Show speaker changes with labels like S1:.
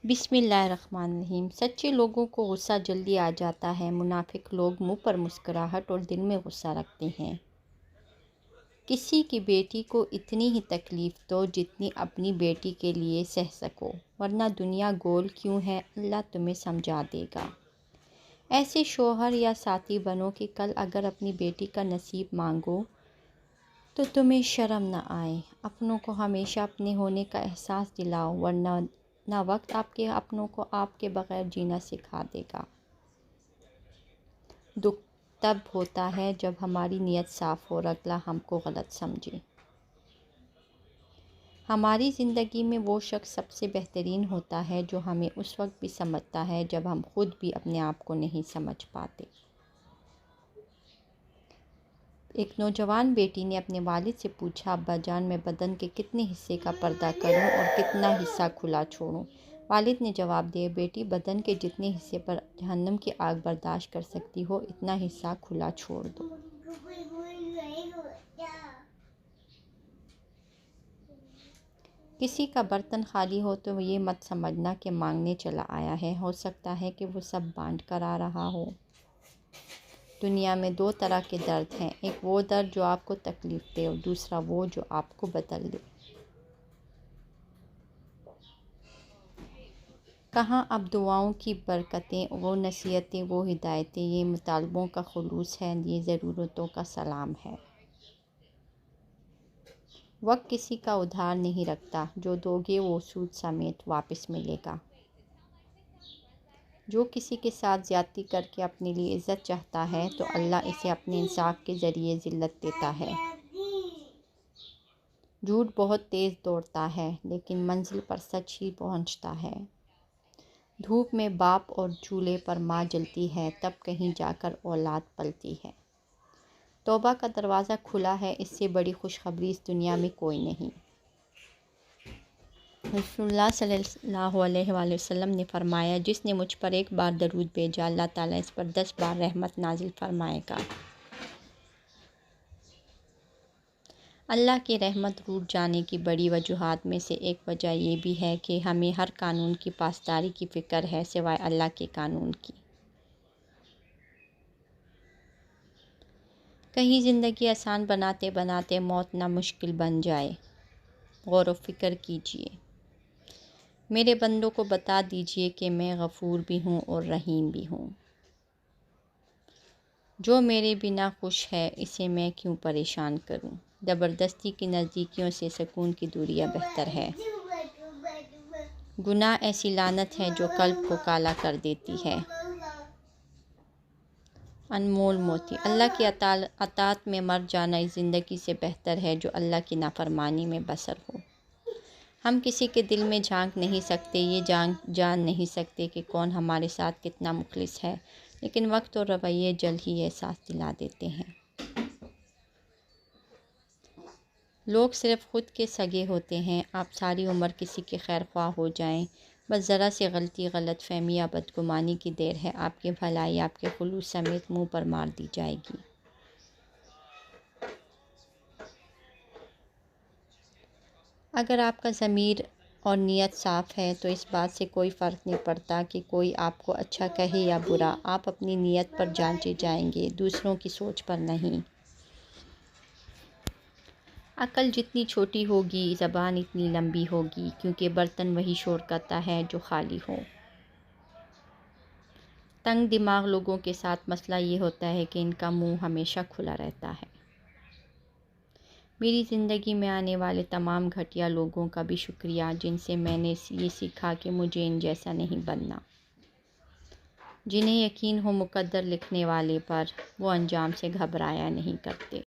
S1: بسم اللہ الرحمن الرحیم۔ سچے لوگوں کو غصہ جلدی آ جاتا ہے، منافق لوگ منہ پر مسکراہٹ اور دل میں غصہ رکھتے ہیں۔ کسی کی بیٹی کو اتنی ہی تکلیف دو جتنی اپنی بیٹی کے لیے سہ سکو، ورنہ دنیا گول کیوں ہے، اللہ تمہیں سمجھا دے گا۔ ایسے شوہر یا ساتھی بنو کہ کل اگر اپنی بیٹی کا نصیب مانگو تو تمہیں شرم نہ آئے۔ اپنوں کو ہمیشہ اپنے ہونے کا احساس دلاؤ، ورنہ وقت آپ کے اپنوں کو آپ کے بغیر جینا سکھا دے گا۔ دکھ تب ہوتا ہے جب ہماری نیت صاف ہو اور اگلا ہم کو غلط سمجھے۔ ہماری زندگی میں وہ شخص سب سے بہترین ہوتا ہے جو ہمیں اس وقت بھی سمجھتا ہے جب ہم خود بھی اپنے آپ کو نہیں سمجھ پاتے۔ ایک نوجوان بیٹی نے اپنے والد سے پوچھا، ابا جان، میں بدن کے کتنے حصے کا پردہ کروں اور کتنا حصہ کھلا چھوڑوں؟ والد نے جواب دیا، بیٹی، بدن کے جتنے حصے پر جہنم کی آگ برداشت کر سکتی ہو اتنا حصہ کھلا چھوڑ دو۔ کسی کا برتن خالی ہو تو یہ مت سمجھنا کہ مانگنے چلا آیا ہے، ہو سکتا ہے کہ وہ سب بانٹ کر آ رہا ہو۔ دنیا میں دو طرح کے درد ہیں، ایک وہ درد جو آپ کو تکلیف دے اور دوسرا وہ جو آپ کو بدل دے۔ کہاں اب دعاؤں کی برکتیں، وہ نصیحتیں، وہ ہدایتیں، یہ مطالبوں کا خلوص ہے، یہ ضرورتوں کا سلام ہے۔ وقت کسی کا ادھار نہیں رکھتا، جو دو گے وہ سود سمیت واپس ملے گا۔ جو کسی کے ساتھ زیادتی کر کے اپنے لیے عزت چاہتا ہے تو اللہ اسے اپنے انصاف کے ذریعے ذلت دیتا ہے۔ جھوٹ بہت تیز دوڑتا ہے لیکن منزل پر سچ ہی پہنچتا ہے۔ دھوپ میں باپ اور چولہے پر ماں جلتی ہے، تب کہیں جا کر اولاد پلتی ہے۔ توبہ کا دروازہ کھلا ہے، اس سے بڑی خوشخبری اس دنیا میں کوئی نہیں۔ رسول اللہ صلی اللہ علیہ وآلہ وسلم نے فرمایا، جس نے مجھ پر ایک بار درود بھیجا، اللہ تعالیٰ اس پر 10 بار رحمت نازل فرمائے گا۔ اللہ کی رحمت روٹ جانے کی بڑی وجوہات میں سے ایک وجہ یہ بھی ہے کہ ہمیں ہر قانون کی پاسداری کی فکر ہے سوائے اللہ کے قانون کی۔ کہیں زندگی آسان بناتے بناتے موت نہ مشکل بن جائے۔ غور و فکر کیجیے۔ میرے بندوں کو بتا دیجیے کہ میں غفور بھی ہوں اور رحیم بھی ہوں۔ جو میرے بنا خوش ہے اسے میں کیوں پریشان کروں۔ زبردستی کی نزدیکیوں سے سکون کی دوریاں بہتر ہے۔ گناہ ایسی لعنت ہے جو قلب کو کالا کر دیتی ہے۔ انمول موتی، اللہ کی اطاعت میں مر جانا اس زندگی سے بہتر ہے جو اللہ کی نافرمانی میں بسر ہو۔ ہم کسی کے دل میں جھانک نہیں سکتے، یہ جان نہیں سکتے کہ کون ہمارے ساتھ کتنا مخلص ہے، لیکن وقت اور رویے جلد ہی احساس دلا دیتے ہیں۔ لوگ صرف خود کے سگے ہوتے ہیں، آپ ساری عمر کسی کے خیر خواہ ہو جائیں، بس ذرا سی غلطی، غلط فہمی یا بدگمانی کی دیر ہے، آپ کی بھلائی آپ کے خلوص سمیت منہ پر مار دی جائے گی۔ اگر آپ کا ضمیر اور نیت صاف ہے تو اس بات سے کوئی فرق نہیں پڑتا کہ کوئی آپ کو اچھا کہے یا برا، آپ اپنی نیت پر جانچے جائیں گے، دوسروں کی سوچ پر نہیں۔ عقل جتنی چھوٹی ہوگی زبان اتنی لمبی ہوگی، کیونکہ برتن وہی شور کرتا ہے جو خالی ہو۔ تنگ دماغ لوگوں کے ساتھ مسئلہ یہ ہوتا ہے کہ ان کا منہ ہمیشہ کھلا رہتا ہے۔ میری زندگی میں آنے والے تمام گھٹیا لوگوں کا بھی شکریہ جن سے میں نے یہ سیکھا کہ مجھے ان جیسا نہیں بننا۔ جنہیں یقین ہو مقدر لکھنے والے پر، وہ انجام سے گھبرایا نہیں کرتے۔